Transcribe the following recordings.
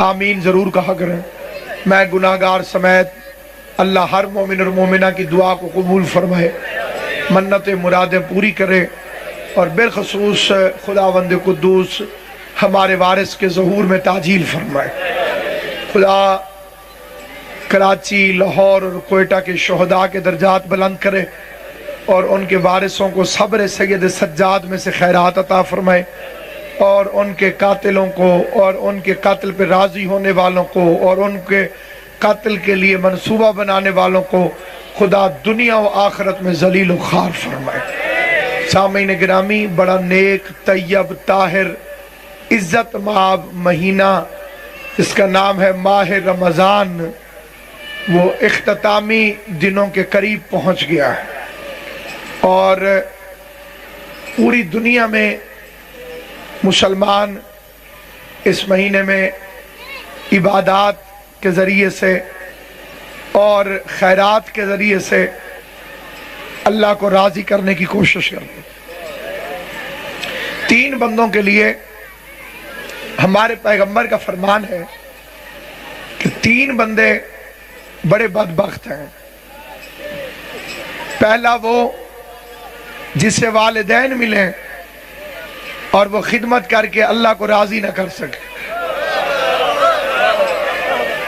آمین ضرور کہا کریں۔ میں گناہگار سمیت اللہ ہر مومن اور مومنہ کی دعا کو قبول فرمائے، منت مرادیں پوری کرے، اور بالخصوص خداوند قدوس ہمارے وارث کے ظہور میں تعجیل فرمائے۔ خدا کراچی، لاہور اور کوئٹہ کے شہداء کے درجات بلند کرے، اور ان کے وارثوں کو صبر سید سجاد میں سے خیرات عطا فرمائے، اور ان کے قاتلوں کو اور ان کے قتل پہ راضی ہونے والوں کو اور ان کے قتل کے لیے منصوبہ بنانے والوں کو خدا دنیا و آخرت میں ذلیل و خوار فرمائے۔ سامعین گرامی، بڑا نیک، طیب، طاہر، عزت مآب مہینہ، اس کا نام ہے ماہ رمضان، وہ اختتامی دنوں کے قریب پہنچ گیا ہے، اور پوری دنیا میں مسلمان اس مہینے میں عبادات کے ذریعے سے اور خیرات کے ذریعے سے اللہ کو راضی کرنے کی کوشش کرتے ہیں۔ 3 بندوں کے لیے ہمارے پیغمبر کا فرمان ہے کہ 3 بندے بڑے بدبخت ہیں۔ پہلا وہ جسے والدین ملیں اور وہ خدمت کر کے اللہ کو راضی نہ کر سکے۔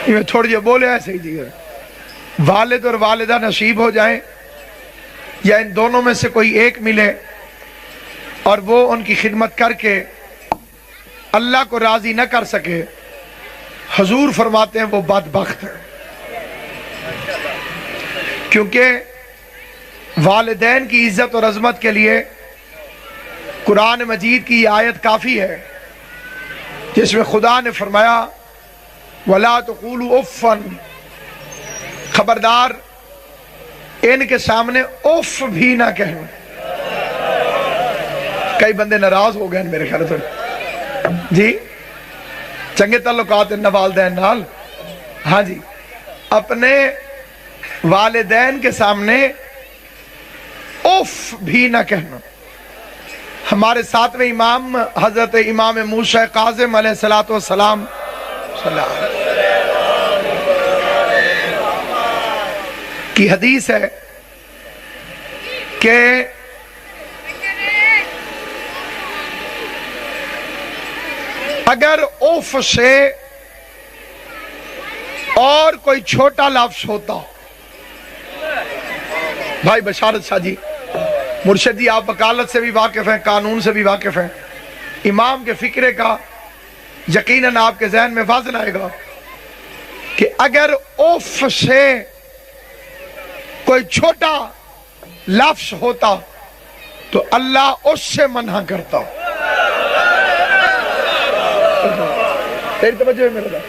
یہ تھوڑی جو بولے ایسے ہی دیئے، والد اور والدہ نصیب ہو جائیں، یا ان دونوں میں سے کوئی ایک ملے اور وہ ان کی خدمت کر کے اللہ کو راضی نہ کر سکے، حضور فرماتے ہیں وہ بدبخت ہے۔ کیونکہ والدین کی عزت اور عظمت کے لیے قرآن مجید کی یہ آیت کافی ہے، جس میں خدا نے فرمایا وَلَا تَقُولُوا اُفًّا، خبردار ان کے سامنے اف بھی نہ کہنا۔ کئی بندے ناراض ہو گئے ہیں میرے خیال سے، جی چنگے تعلقات ہیں والدین نال، ہاں جی، اپنے والدین کے سامنے اف بھی نہ کہنا۔ ہمارے 7ویں امام حضرت امام موسیٰ کاظم علیہ السلام کی حدیث ہے کہ اگر اف سے اور کوئی چھوٹا لفظ ہوتا، بھائی بشارت شاہ جی، مرشد جی، آپ وکالت سے بھی واقف ہیں، قانون سے بھی واقف ہیں، امام کے فکرے کا یقیناً آپ کے ذہن میں واضح آئے گا کہ اگر اف سے کوئی چھوٹا لفظ ہوتا تو اللہ اس سے منع کرتا۔ تیری توجہ ہے میرے بھائی،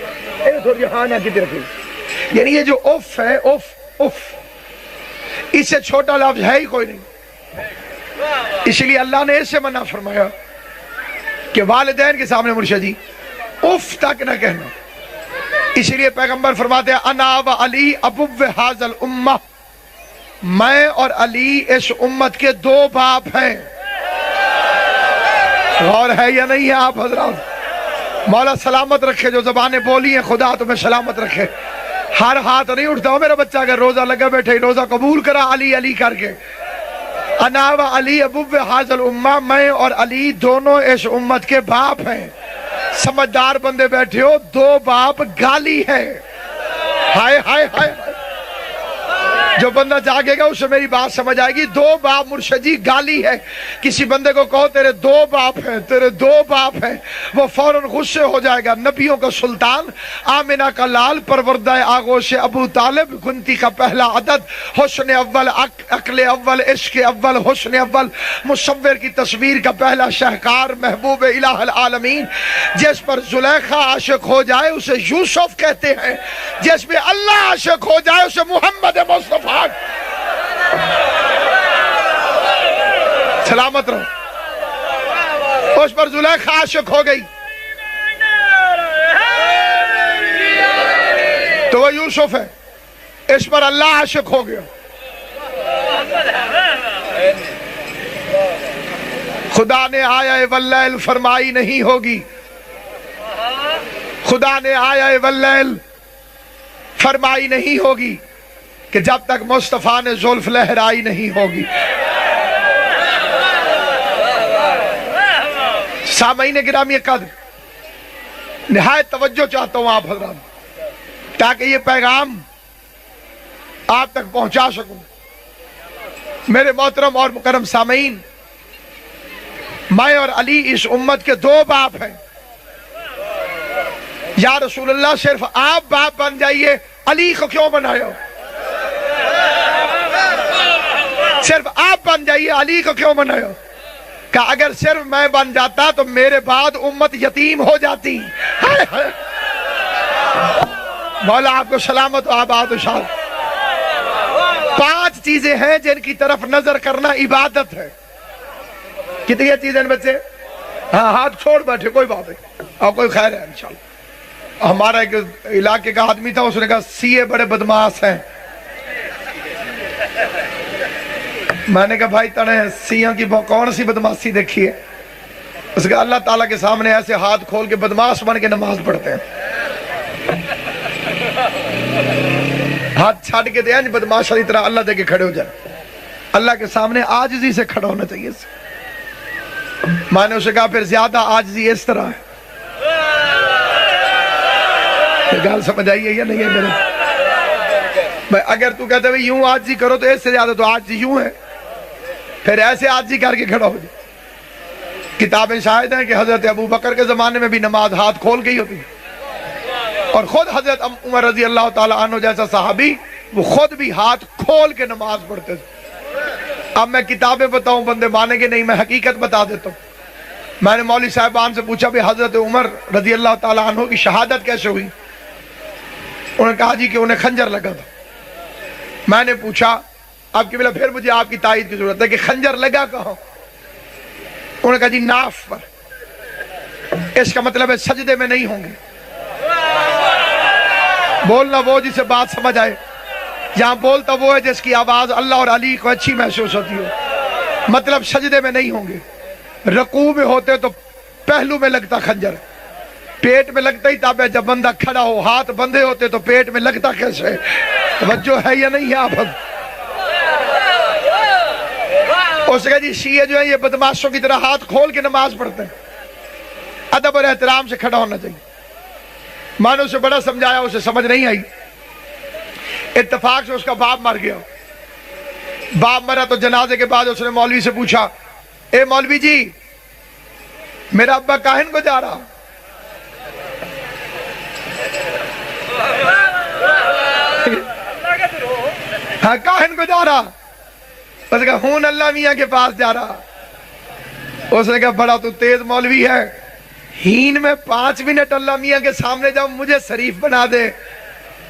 یہ تھوڑی ہاں نہ کتی رکھی، یعنی یہ جو اف ہے، اف اس سے چھوٹا لفظ ہے ہی کوئی نہیں، اس لیے اللہ نے اس سے منع فرمایا کہ والدین کے سامنے مرشد جی اف تک نہ کہنا۔ اس لیے پیغمبر فرماتے ہیں انا و علی ابو ھذا الامہ، میں اور علی اس امت کے 2 باپ ہیں۔ غور ہے یا نہیں ہے آپ حضرات؟ مولا سلامت رکھے، جو زبانیں بولی ہیں خدا تمہیں سلامت رکھے۔ ہر ہاتھ نہیں اٹھتا ہو میرا بچہ، اگر روزہ لگا بیٹھے روزہ قبول کرا علی علی کر کے۔ انا و علی ابو ھذا الامہ، میں اور علی دونوں اس امت کے باپ ہیں۔ سمجھدار بندے بیٹھے ہو، 2 باپ گالی ہے۔ ہائے ہائے ہائے، جو بندہ جاگے گا اسے میری بات سمجھ آئے گی۔ 2 باپ مرشد جی گالی ہے۔ کسی بندے کو کہو تیرے 2 باپ ہیں، تیرے 2 باپ ہیں، وہ فوراً غصے ہو جائے گا۔ نبیوں کا سلطان، آمنہ کا لال، پروردہ آغوش ابو طالب، گنتی کا پہلا عدد، حسن اول، عقل اول، عشق اول، حسن اول، مصور کی تصویر کا پہلا شہکار، محبوب الہ العالمین، جس پر زلیخا عاشق ہو جائے اسے یوسف کہتے ہیں، جس پہ اللہ عاشق ہو جائے اسے محمد مصطفیٰ۔ سلامت رہو۔ اس پر زلیخا عاشق ہو گئی تو وہ یوسف ہے، اس پر اللہ عاشق ہو گیا۔ خدا نے آیا واللیل فرمائی نہیں ہوگی، خدا نے آیا واللیل فرمائی نہیں ہوگی کہ جب تک مصطفیٰ نے زلف لہرائی نہیں ہوگی۔ سامعین گرامی قدر، نہایت توجہ چاہتا ہوں آپ حضرات تاکہ یہ پیغام آپ تک پہنچا سکوں۔ میرے محترم اور مکرم سامعین، میں اور علی اس امت کے دو باپ ہیں۔ یا رسول اللہ صرف آپ باپ بن جائیے، علی کو کیوں بنایا؟ صرف آپ بن جائیے، علی کو کیوں بنایا؟ کہ اگر صرف میں بن جاتا تو میرے بعد امت یتیم ہو جاتی۔ مولا آپ کو سلامت و آباد و شاد۔ 5 چیزیں ہیں جن کی طرف نظر کرنا عبادت ہے۔ کتنی چیزیں بچے؟ ہاں ہاتھ چھوڑ بیٹھے، کوئی بات نہیں، اور کوئی خیر ہے انشاءاللہ۔ ہمارا ایک علاقے کا آدمی تھا، اس نے کہا سی اے بڑے بدماش ہیں۔ میں نے کہا بھائی تنے سیاں کی کون سی بدماشی دیکھی ہے؟ اس نے کہا اللہ تعالیٰ کے سامنے ایسے ہاتھ کھول کے بدماش بن کے نماز پڑھتے ہیں۔ ہاتھ چھاڑ کے دیا بدماش علی طرح اللہ دے کے کھڑے ہو جائے۔ اللہ کے سامنے عاجزی سے کھڑا ہونا چاہیے۔ میں نے اسے کہا پھر زیادہ عاجزی اس طرح ہے۔ گال سمجھ آئیے یا نہیں ہے میرے؟ اگر تو کہتے ہیں یوں عاجزی کرو تو اس سے زیادہ تو عاجزی یوں ہے، پھر ایسے عاجزی کر کے کھڑا ہو جائے۔ کتابیں شاہد ہیں کہ حضرت ابو بکر کے زمانے میں بھی نماز ہاتھ کھول کے ہی ہوتی ہے، اور خود حضرت عمر رضی اللہ تعالیٰ عنہ جیسا صحابی وہ خود بھی ہاتھ کھول کے نماز پڑھتے تھے۔ اب میں کتابیں بتاؤں بندے مانیں گے نہیں، میں حقیقت بتا دیتا ہوں۔ میں نے مولوی صاحبان سے پوچھا بھی حضرت عمر رضی اللہ تعالیٰ عنہ کی شہادت کیسے ہوئی؟ انہوں نے کہا جی کہ انہیں خنجر لگا تھا۔ میں نے پوچھا اب کہ پھر مجھے آپ کی تائید کی ضرورت ہے کہ خنجر لگا کہاں؟ انہوں نے کہا جی ناف پر۔ اس کا مطلب ہے سجدے میں نہیں ہوں گے۔ بولنا وہ جسے بات سمجھ آئے، یہاں بولتا وہ ہے جس کی آواز اللہ اور علی کو اچھی محسوس ہوتی ہو۔ مطلب سجدے میں نہیں ہوں گے۔ رکوع میں ہوتے تو پہلو میں لگتا خنجر، پیٹ میں لگتا ہی تاب ہے جب بندہ کھڑا ہو، ہاتھ بندھے ہوتے تو پیٹ میں لگتا کیسے؟ توجہ ہے یا نہیں ہے آپ؟ اس نے کہا جی شیعہ جو ہیں یہ بدماشوں کی طرح ہاتھ کھول کے نماز پڑھتے ہیں، ادب اور احترام سے کھڑا ہونا چاہیے۔ میں نے اسے بڑا سمجھایا، اسے سمجھ نہیں آئی۔ اتفاق سے اس کا باپ مر گیا۔ باپ مرا تو جنازے کے بعد اس نے مولوی سے پوچھا اے مولوی جی میرا ابا کاہن کو جا رہا؟ ہاں کاہن کو جا رہا؟ اس نے کہا ہون اللہ میاں کے پاس جا رہا۔ اس نے کہا بڑا تو تیز مولوی ہے، ہین میں 5 منٹ اللہ میاں کے سامنے جاؤ مجھے شریف بنا دے۔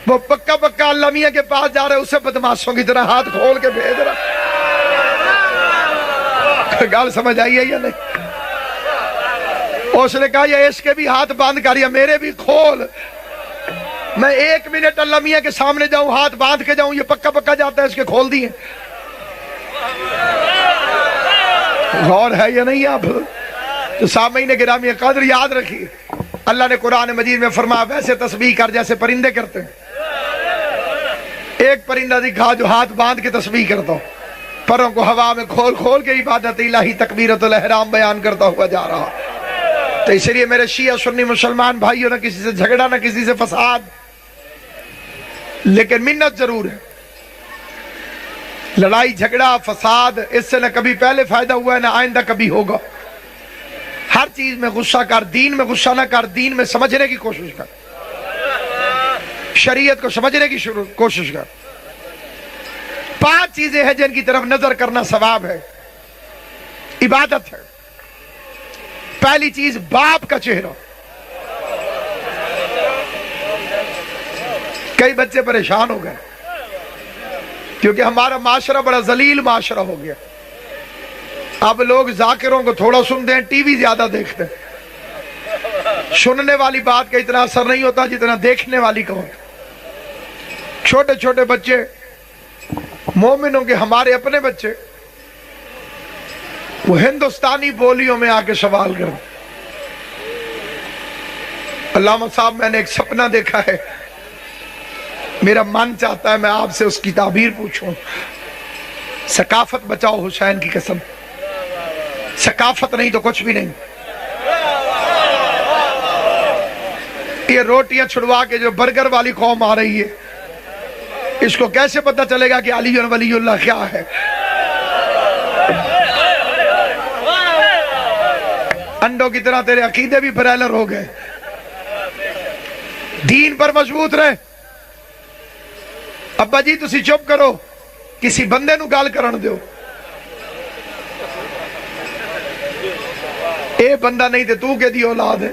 وہ پکا پکا اللہ میاں کے پاس جا رہا ہے، اسے بدماشوں کی طرح ہاتھ کھول کے بھیج رہا۔ گال سمجھ آئی ہے یا نہیں؟ اس نے کہا یہ اس کے بھی ہاتھ باندھ کر یا میرے بھی کھول، میں 1 منٹ اللہ میاں کے سامنے جاؤں ہاتھ باندھ کے جاؤں، یہ پکا پکا جاتا ہے اس کے کھول دیے۔ غور ہے یا نہیں آپ؟ تو سامعین گرامی قدر یاد رکھیے، اللہ نے قرآن مجید میں فرمایا ویسے تسبیح کر جیسے پرندے کرتے ہیں۔ ایک پرندہ دکھا جو ہاتھ باندھ کے تسبیح کرتا ہو، پروں کو ہوا میں کھول کھول کے عبادت الہی تکبیرۃ الاحرام بیان کرتا ہوا جا رہا۔ تو اس لیے میرے شیعہ سنی مسلمان بھائیوں، نہ کسی سے جھگڑا نہ کسی سے فساد، لیکن منت ضرور ہے۔ لڑائی جھگڑا فساد اس سے نہ کبھی پہلے فائدہ ہوا ہے نہ آئندہ کبھی ہوگا۔ ہر چیز میں غصہ کر، دین میں غصہ نہ کر، دین میں سمجھنے کی کوشش کر، شریعت کو سمجھنے کی کوشش کر۔ 5 چیزیں ہیں جن کی طرف نظر کرنا ثواب ہے، عبادت ہے۔ پہلی چیز باپ کا چہرہ۔ کئی بچے پریشان ہو گئے کیونکہ ہمارا معاشرہ بڑا ذلیل معاشرہ ہو گیا۔ اب لوگ ذاکروں کو تھوڑا سنتے ہیں، ٹی وی زیادہ دیکھتے ہیں۔ سننے والی بات کا اتنا اثر نہیں ہوتا جتنا دیکھنے والی کا ہوتا۔ چھوٹے چھوٹے بچے مومنوں کے، ہمارے اپنے بچے، وہ ہندوستانی بولیوں میں آ کے سوال کرتے علامہ صاحب میں نے ایک سپنا دیکھا ہے، میرا من چاہتا ہے میں آپ سے اس کی تعبیر پوچھوں۔ ثقافت بچاؤ حسین کی قسم، ثقافت نہیں تو کچھ بھی نہیں۔ یہ روٹیاں چھڑوا کے جو برگر والی قوم آ رہی ہے، اس کو کیسے پتہ چلے گا کہ علی ولی اللہ کیا ہے؟ انڈوں کی طرح تیرے عقیدے بھی برائلر ہو گئے۔ دین پر مضبوط رہے۔ ابا جی تسی چپ کرو، کسی بندے نو گال کرن دیو۔ اے بندہ نہیں تے تو کہ دی اولاد ہے۔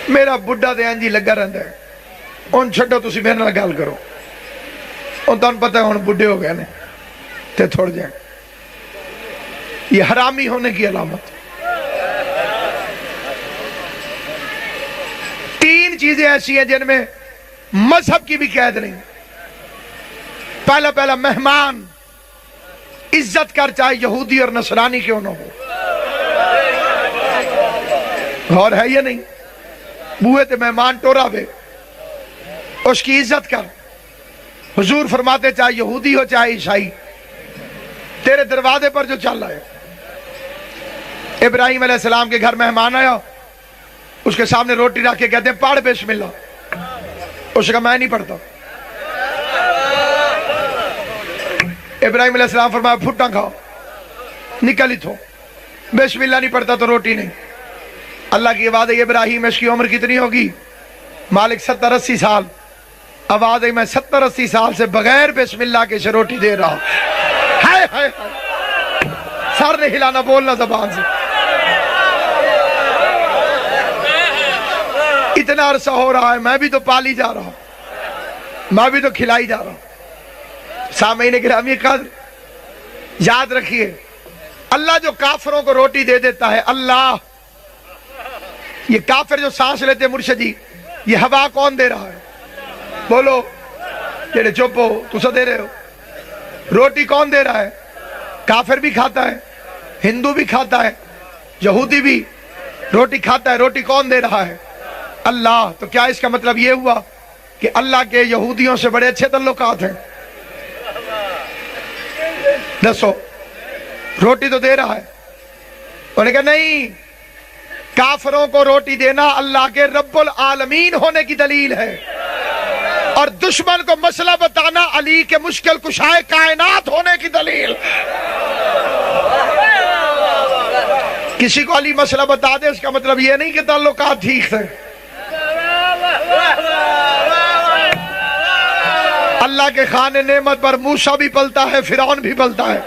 میرا بڈھا تے انجی لگا رہندا ہے، ان چھڈو تسی میرے نال گال کرو۔ ان تانوں پتہ ہے ہن بڈھے ہو گئے نے تے تھوڑ جائیں۔ یہ حرامی ہونے کی علامت۔ تین چیزیں ایسی ہیں جن میں مذہب کی بھی قید نہیں۔ پہلا مہمان عزت کر، چاہے یہودی اور نصرانی کیوں نہ ہو۔ غور ہے یہ نہیں؟ بوئے تے مہمان ٹورا بے، اس کی عزت کر۔ حضور فرماتے چاہے یہودی ہو چاہے عیسائی، تیرے دروازے پر جو چل رہا ہے۔ ابراہیم علیہ السلام کے گھر مہمان آیا، اس کے سامنے روٹی رکھ کے کہتے ہیں پڑھ بسم اللہ۔ اس نے کہا میں نہیں پڑھتا۔ ابراہیم علیہ السلام فرمایا پھٹا کھاؤ، نکل ہی تھو، بسم اللہ نہیں پڑھتا تو روٹی نہیں۔ اللہ کی آواز ہے ابراہیم اس کی عمر کتنی ہوگی؟ مالک 70-80 سال۔ آواز ہے میں 70-80 سال سے بغیر بسم اللہ کے سے روٹی دے رہا ہوں۔ ہائے ہائے سر نہیں ہلانا، بولنا زبان سے۔ اتنا عرصہ ہو رہا ہے، میں بھی تو پالی جا رہا ہوں، میں بھی تو کھلائی جا رہا ہوں۔ سامعین گرامی قدر یاد رکھیے، اللہ جو کافروں کو روٹی دے دیتا ہے، اللہ، یہ کافر جو سانس لیتے مرشد جی، یہ ہوا کون دے رہا ہے؟ بولو جڑے چپ ہو تسا دے رہے ہو۔ روٹی کون دے رہا ہے؟ کافر بھی کھاتا ہے، ہندو بھی کھاتا ہے، یہودی بھی روٹی کھاتا ہے۔ روٹی کون دے رہا ہے؟ اللہ۔ تو کیا اس کا مطلب یہ ہوا کہ اللہ کے یہودیوں سے بڑے اچھے تعلقات ہیں؟ دسو، روٹی تو دے رہا ہے۔ انہوں نے کہا نہیں، کافروں کو روٹی دینا اللہ کے رب العالمین ہونے کی دلیل ہے، اور دشمن کو مسئلہ بتانا علی کے مشکل کشائے کائنات ہونے کی دلیل۔ کسی کو علی مسئلہ بتا دے اس کا مطلب یہ نہیں کہ تعلقات ٹھیک تھے۔ اللہ کے خانے نعمت پر موسیٰ بھی پلتا ہے، فرعون بھی پلتا ہے۔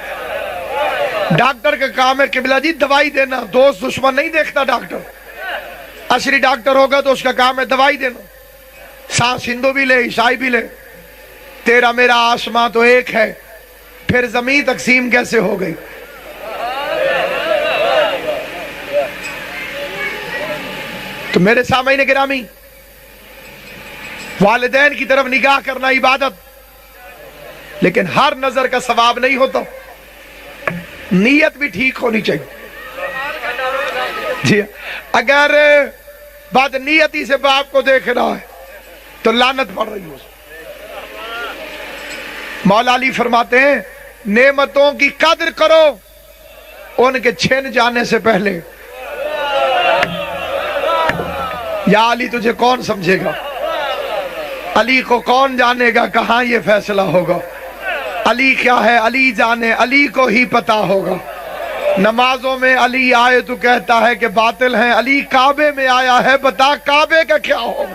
ڈاکٹر کا کام ہے قبلہ جی دوائی دینا، دوست دشمن نہیں دیکھتا ڈاکٹر۔ عصری ڈاکٹر ہوگا تو اس کا کام ہے دوائی دینا۔ سانس ہندو بھی لے، عیسائی بھی لے۔ تیرا میرا آسماں تو ایک ہے، پھر زمین تقسیم کیسے ہو گئی؟ تو میرے سامعین گرامی، والدین کی طرف نگاہ کرنا عبادت، لیکن ہر نظر کا ثواب نہیں ہوتا، نیت بھی ٹھیک ہونی چاہیے۔ جی اگر بد نیتی سے باپ کو دیکھ رہا ہے تو لعنت پڑ رہی ہو۔ مولا علی فرماتے ہیں نعمتوں کی قدر کرو ان کے چھن جانے سے پہلے۔ یا علی تجھے کون سمجھے گا؟ علی کو کون جانے گا؟ کہاں یہ فیصلہ ہوگا؟ علی کیا ہے علی جانے، علی کو ہی پتا ہوگا۔ نمازوں میں علی آئے تو کہتا ہے کہ باطل ہیں، علی کعبے میں آیا ہے بتا کعبے کا کیا ہوگا؟